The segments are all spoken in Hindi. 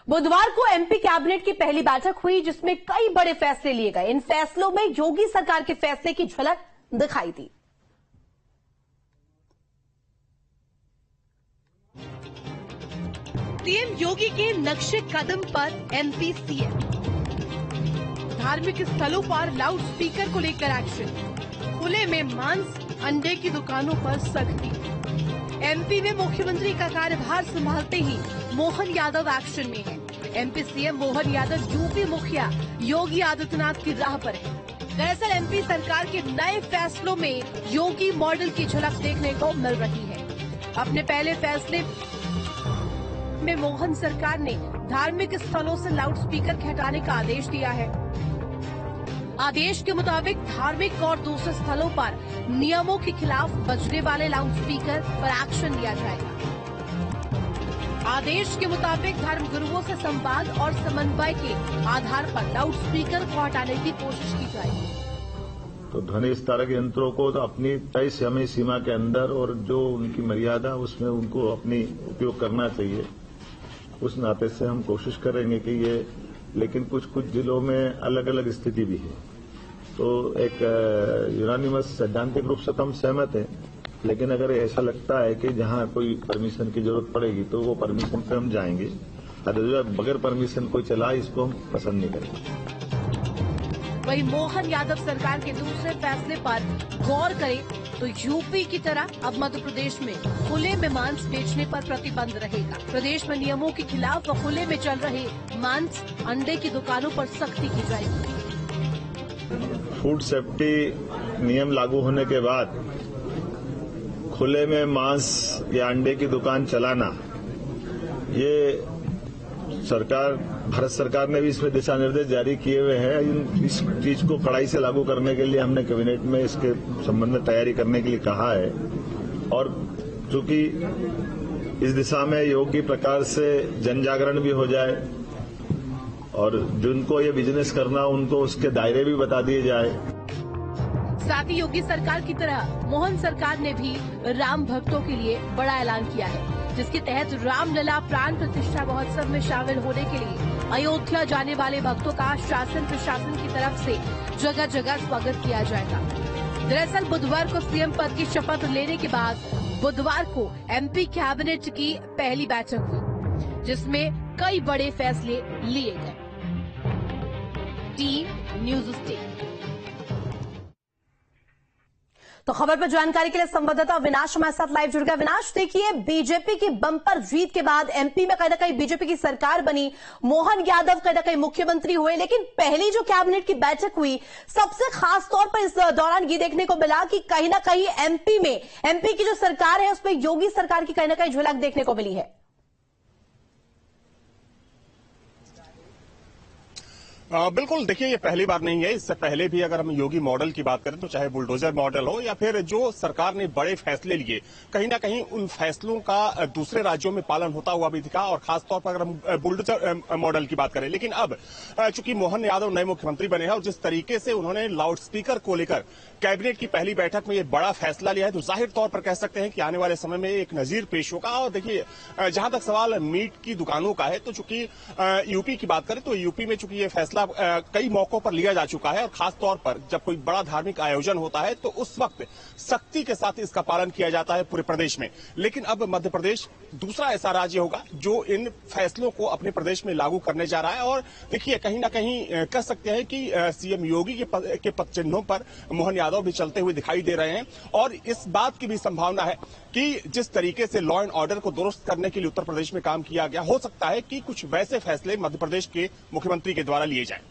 बुधवार को एमपी कैबिनेट की पहली बैठक हुई जिसमें कई बड़े फैसले लिए गए। इन फैसलों में योगी सरकार के फैसले की झलक दिखाई दी। सीएम योगी के नक्शे कदम पर एमपी सीएम। धार्मिक स्थलों पर लाउड स्पीकर को लेकर एक्शन। खुले में मांस अंडे की दुकानों पर सख्ती। एमपी में मुख्यमंत्री का कार्यभार संभालते ही मोहन यादव एक्शन में है। MP CM Mohan Yadav UP मुखिया योगी आदित्यनाथ की राह पर है। दरअसल एमपी सरकार के नए फैसलों में योगी मॉडल की झलक देखने को मिल रही है। अपने पहले फैसले में मोहन सरकार ने धार्मिक स्थलों से लाउडस्पीकर के हटाने का आदेश दिया है। आदेश के मुताबिक धार्मिक और दूसरे स्थलों पर नियमों के खिलाफ बजने वाले लाउडस्पीकर पर एक्शन लिया जाएगा। आदेश के मुताबिक धर्म गुरुओं से संवाद और समन्वय के आधार पर लाउडस्पीकर को हटाने की कोशिश की जाएगी। तो ध्वनि विस्तारक यंत्रों को तो अपनी तय समय सीमा के अंदर और जो उनकी मर्यादा उसमें उनको अपनी उपयोग करना चाहिए। उस नाते से हम कोशिश करेंगे कि ये, लेकिन कुछ कुछ जिलों में अलग अलग स्थिति भी है। तो एक यूनानिमस सैद्धांतिक रूप से तो हम सहमत हैं, लेकिन अगर ऐसा लगता है कि जहां कोई परमिशन की जरूरत पड़ेगी तो वो परमिशन पे हम जाएंगे। अदरवाइज बगैर परमिशन कोई चला इसको हम पसंद नहीं करेंगे। वहीं मोहन यादव सरकार के दूसरे फैसले पर गौर करें तो यूपी की तरह अब मध्य प्रदेश में खुले में मांस बेचने पर प्रतिबंध रहेगा। प्रदेश में नियमों के खिलाफ व खुले में चल रहे मांस अंडे की दुकानों पर सख्ती की जाएगी। फूड सेफ्टी नियम लागू होने के बाद खुले में मांस या अंडे की दुकान चलाना, ये भारत सरकार ने भी इसमें दिशा निर्देश जारी किए हुए हैं। इस चीज को कड़ाई से लागू करने के लिए हमने कैबिनेट में इसके संबंध में तैयारी करने के लिए कहा है। और चूंकि इस दिशा में योग्य प्रकार से जन जागरण भी हो जाए और जिनको ये बिजनेस करना उनको उसके दायरे भी बता दिए जाए। साथ ही योगी सरकार की तरह मोहन सरकार ने भी राम भक्तों के लिए बड़ा ऐलान किया है, जिसके तहत रामलला प्राण प्रतिष्ठा महोत्सव में शामिल होने के लिए अयोध्या जाने वाले भक्तों का शासन प्रशासन की तरफ से जगह जगह स्वागत किया जाएगा। दरअसल बुधवार को सीएम पद की शपथ लेने के बाद बुधवार को एमपी कैबिनेट की पहली बैठक हुई, जिसमें कई बड़े फैसले लिए गए। Team news state. तो खबर पर जानकारी के लिए संवाददाता अविनाश हमारे साथ लाइव जुड़ गया। अविनाश, देखिए, बीजेपी की बम्पर जीत के बाद एमपी में कहीं ना कहीं बीजेपी की सरकार बनी, मोहन यादव कहीं ना कहीं मुख्यमंत्री हुए, लेकिन पहली जो कैबिनेट की बैठक हुई सबसे खास तौर पर इस दौरान ये देखने को मिला कि कहीं ना कहीं एमपी की जो सरकार है उसमें योगी सरकार की कहीं ना कहीं झलक देखने को मिली है। बिल्कुल, देखिए, ये पहली बार नहीं है। इससे पहले भी अगर हम योगी मॉडल की बात करें तो चाहे बुलडोजर मॉडल हो या फिर जो सरकार ने बड़े फैसले लिए, कहीं ना कहीं उन फैसलों का दूसरे राज्यों में पालन होता हुआ भी दिखा। और खासतौर पर अगर हम बुलडोजर मॉडल की बात करें, लेकिन अब चूंकि मोहन यादव नए मुख्यमंत्री बने हैं और जिस तरीके से उन्होंने लाउड स्पीकर को लेकर कैबिनेट की पहली बैठक में ये बड़ा फैसला लिया है, तो जाहिर तौर पर कह सकते हैं कि आने वाले समय में एक नजीर पेश होगा। और देखिए, जहां तक सवाल मीट की दुकानों का है, तो चूंकि यूपी की बात करें तो यूपी में चूंकि ये फैसला कई मौकों पर लिया जा चुका है और खास तौर पर जब कोई बड़ा धार्मिक आयोजन होता है तो उस वक्त सख्ती के साथ इसका पालन किया जाता है पूरे प्रदेश में। लेकिन अब मध्य प्रदेश दूसरा ऐसा राज्य होगा जो इन फैसलों को अपने प्रदेश में लागू करने जा रहा है। और देखिए, कहीं ना कहीं कह सकते हैं कि सीएम योगी के पद चिन्हों पर मोहन यादव भी चलते हुए दिखाई दे रहे हैं। और इस बात की भी संभावना है कि जिस तरीके से लॉ एंड ऑर्डर को दुरुस्त करने के लिए उत्तर प्रदेश में काम किया गया, हो सकता है कि कुछ वैसे फैसले मध्य प्रदेश के मुख्यमंत्री के द्वारा लिए जाएं।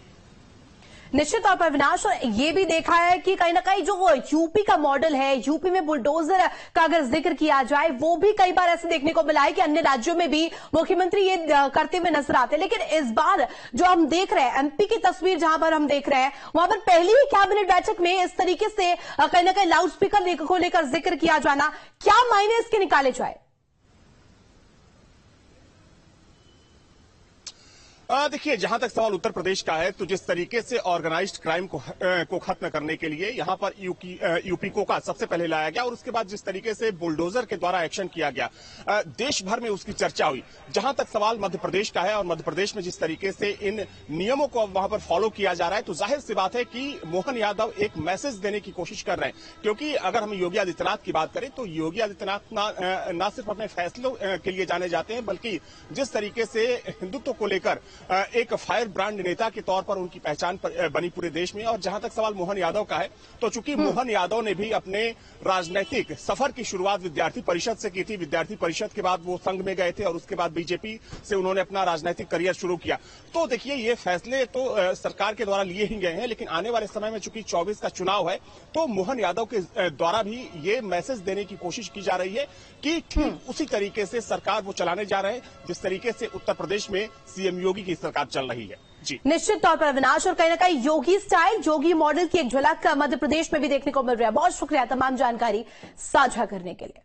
निश्चित तौर पर विनाश, ये भी देखा है कि कहीं ना कहीं जो यूपी का मॉडल है, यूपी में बुलडोजर का अगर जिक्र किया जाए, वो भी कई बार ऐसे देखने को मिला है कि अन्य राज्यों में भी मुख्यमंत्री ये करते हुए नजर आते हैं। लेकिन इस बार जो हम देख रहे हैं, एमपी की तस्वीर जहां पर हम देख रहे हैं, वहां पर पहली ही कैबिनेट बैठक में इस तरीके से कहीं ना कहीं लाउड स्पीकर को लेकर जिक्र किया जाना, क्या मायने इसके निकाले जाए? देखिए, जहां तक सवाल उत्तर प्रदेश का है, तो जिस तरीके से ऑर्गेनाइज्ड क्राइम को खत्म करने के लिए यहां पर यूपी कोका सबसे पहले लाया गया और उसके बाद जिस तरीके से बुलडोजर के द्वारा एक्शन किया गया, देश भर में उसकी चर्चा हुई। जहां तक सवाल मध्य प्रदेश का है और मध्य प्रदेश में जिस तरीके से इन नियमों को वहां पर फॉलो किया जा रहा है, तो जाहिर सी बात है कि मोहन यादव एक मैसेज देने की कोशिश कर रहे हैं। क्योंकि अगर हम योगी आदित्यनाथ की बात करें तो योगी आदित्यनाथ ना सिर्फ अपने फैसलों के लिए जाने जाते हैं, बल्कि जिस तरीके से हिंदुत्व को लेकर एक फायर ब्रांड नेता के तौर पर उनकी पहचान बनी पूरे देश में। और जहां तक सवाल मोहन यादव का है, तो चूंकि मोहन यादव ने भी अपने राजनीतिक सफर की शुरुआत विद्यार्थी परिषद से की थी, विद्यार्थी परिषद के बाद वो संघ में गए थे और उसके बाद बीजेपी से उन्होंने अपना राजनीतिक करियर शुरू किया। तो देखिए, ये फैसले तो सरकार के द्वारा लिए ही गए हैं, लेकिन आने वाले समय में चूंकि 24 का चुनाव है, तो मोहन यादव के द्वारा भी ये मैसेज देने की कोशिश की जा रही है कि ठीक उसी तरीके से सरकार वो चलाने जा रहे हैं जिस तरीके से उत्तर प्रदेश में सीएम योगी की सरकार चल रही है। जी, निश्चित तौर पर अविनाश, और कहीं ना कहीं योगी स्टाइल, योगी मॉडल की एक झलक मध्य प्रदेश में भी देखने को मिल रहा है। बहुत शुक्रिया तमाम जानकारी साझा करने के लिए।